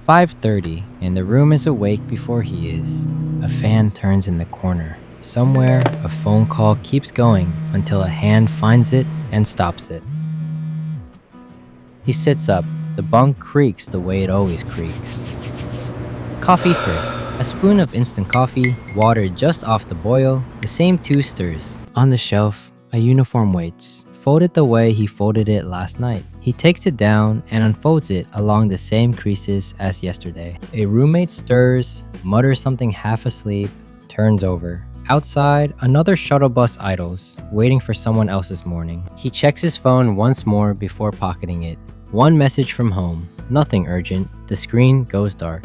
5:30 and the room is awake before he is. A fan turns in the corner. Somewhere, a phone call keeps going until a hand finds it and stops it. He sits up. The bunk creaks the way it always creaks. Coffee first. A spoon of instant coffee, water just off the boil, the same 2 stirs. On the shelf, a uniform waits, folded the way he folded it last night. He takes it down and unfolds it along the same creases as yesterday. A roommate stirs, mutters something half asleep, turns over. Outside, another shuttle bus idles, waiting for someone else's morning. He checks his phone once more before pocketing it. One message from home, nothing urgent. The screen goes dark.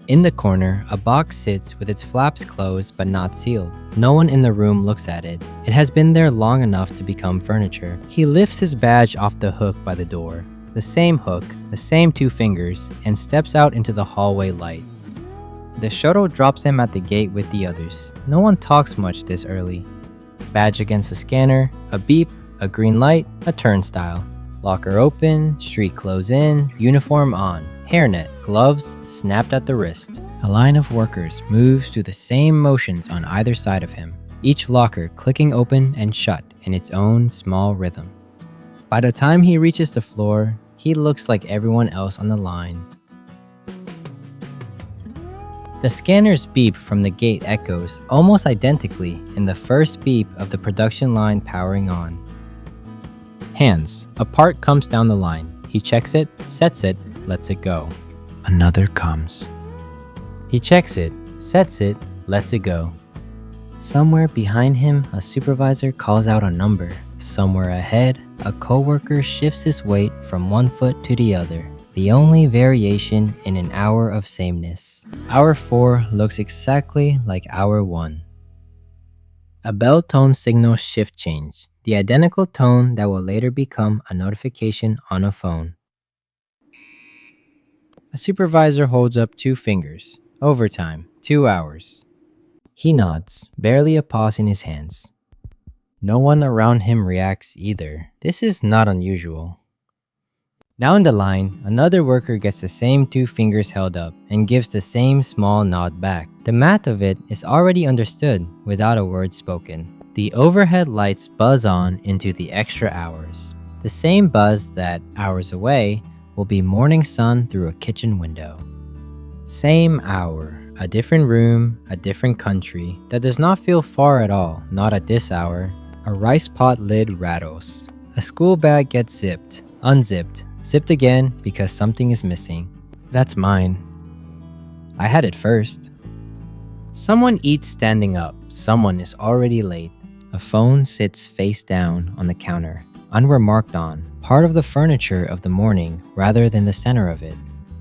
In the corner, a box sits with its flaps closed but not sealed. No one in the room looks at it. It has been there long enough to become furniture. He lifts his badge off the hook by the door. The same hook, the same 2 fingers, and steps out into the hallway light. The shuttle drops him at the gate with the others. No one talks much this early. Badge against the scanner, a beep, a green light, a turnstile. Locker open, street clothes in, uniform on. Hairnet, gloves, snapped at the wrist. A line of workers moves through the same motions on either side of him, each locker clicking open and shut in its own small rhythm. By the time he reaches the floor, he looks like everyone else on the line. The scanner's beep from the gate echoes almost identically in the first beep of the production line powering on. Hands. A part comes down the line. He checks it, sets it, lets it go. Another comes. He checks it, sets it, lets it go. Somewhere behind him, a supervisor calls out a number. Somewhere ahead, a coworker shifts his weight from one foot to the other. The only variation in an hour of sameness. Hour 4 looks exactly like hour 1. A bell tone signals shift change, the identical tone that will later become a notification on a phone. A supervisor holds up 2 fingers. Overtime, 2 hours. He nods, barely a pause in his hands. No one around him reacts either. This is not unusual. Down the line, another worker gets the same 2 fingers held up and gives the same small nod back. The math of it is already understood without a word spoken. The overhead lights buzz on into the extra hours. The same buzz that, hours away, will be morning sun through a kitchen window. Same hour, a different room, a different country that does not feel far at all, not at this hour. A rice pot lid rattles. A school bag gets zipped, unzipped, zipped again because something is missing. That's mine. I had it first. Someone eats standing up. Someone is already late. A phone sits face down on the counter, unremarked on, part of the furniture of the morning rather than the center of it.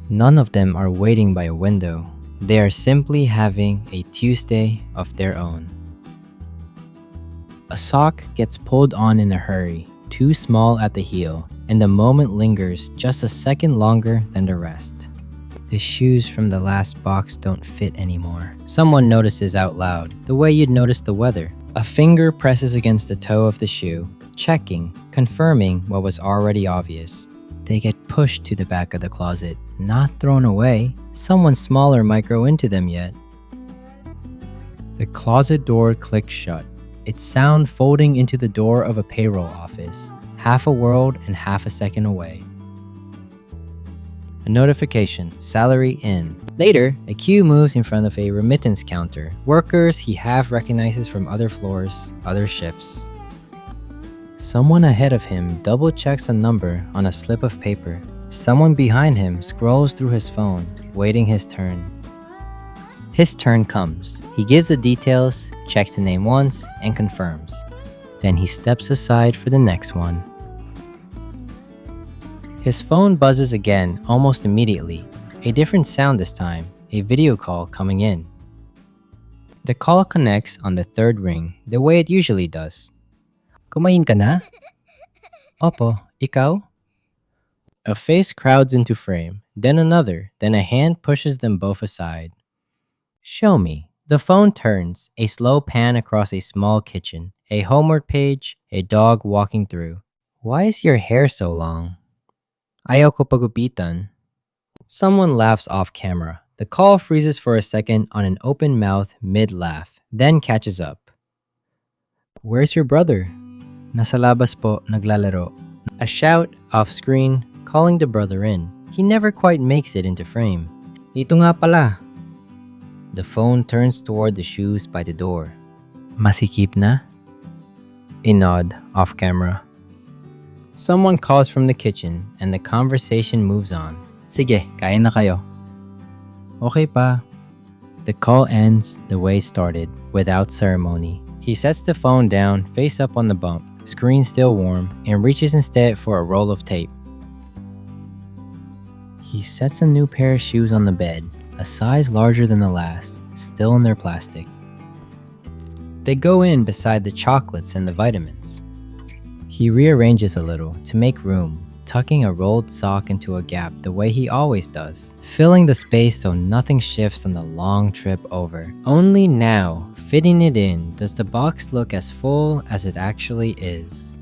None of them are waiting by a window. They are simply having a Tuesday of their own. A sock gets pulled on in a hurry, too small at the heel, and the moment lingers just a second longer than the rest. The shoes from the last box don't fit anymore. Someone notices out loud, the way you'd notice the weather. A finger presses against the toe of the shoe, checking, confirming what was already obvious. They get pushed to the back of the closet, not thrown away. Someone smaller might grow into them yet. The closet door clicks shut, its sound folding into the door of a payroll office, half a world and half a second away. A notification, salary in. Later, a queue moves in front of a remittance counter. Workers he half recognizes from other floors, other shifts. Someone ahead of him double checks a number on a slip of paper. Someone behind him scrolls through his phone, waiting his turn. His turn comes. He gives the details, checks the name once, and confirms. Then he steps aside for the next one. His phone buzzes again almost immediately. A different sound this time, a video call coming in. The call connects on the 3rd ring, the way it usually does. Kumain ka na? Opo, ikaw? A face crowds into frame, then another, then a hand pushes them both aside. Show me. The phone turns, a slow pan across a small kitchen, a homeward page, a dog walking through. Why is your hair so long? Ayaw ko pagupitan. Someone laughs off camera. The call freezes for a second on an open mouth mid-laugh, then catches up. Where's your brother? Nasa labas po, naglalaro. A shout off-screen, calling the brother in. He never quite makes it into frame. Dito nga pala. The phone turns toward the shoes by the door. Masikip na? A nod, off camera. Someone calls from the kitchen and the conversation moves on. Sige, kain na kayo. Okay pa. The call ends the way it started, without ceremony. He sets the phone down, face up on the bump, screen still warm, and reaches instead for a roll of tape. He sets a new pair of shoes on the bed, a size larger than the last, still in their plastic. They go in beside the chocolates and the vitamins. He rearranges a little to make room, tucking a rolled sock into a gap the way he always does, filling the space so nothing shifts on the long trip over. Only now, fitting it in, does the box look as full as it actually is.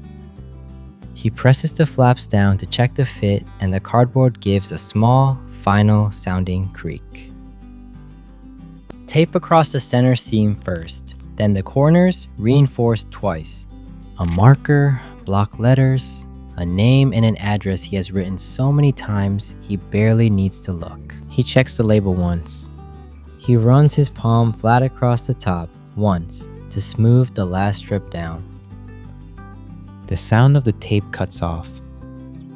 He presses the flaps down to check the fit, and the cardboard gives a small, final sounding creak. Tape across the center seam first, then the corners reinforced twice. A marker, block letters, a name and an address he has written so many times he barely needs to look. He checks the label once. He runs his palm flat across the top once to smooth the last strip down. The sound of the tape cuts off.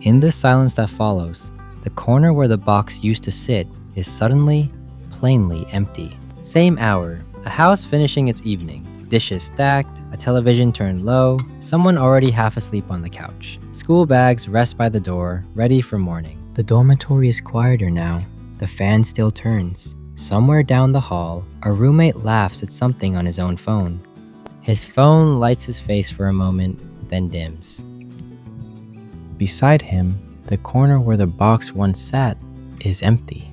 In the silence that follows, the corner where the box used to sit is suddenly, plainly empty. Same hour, a house finishing its evening. Dishes stacked, a television turned low, someone already half asleep on the couch. School bags rest by the door, ready for morning. The dormitory is quieter now. The fan still turns. Somewhere down the hall, a roommate laughs at something on his own phone. His phone lights his face for a moment, then dims. Beside him, the corner where the box once sat is empty.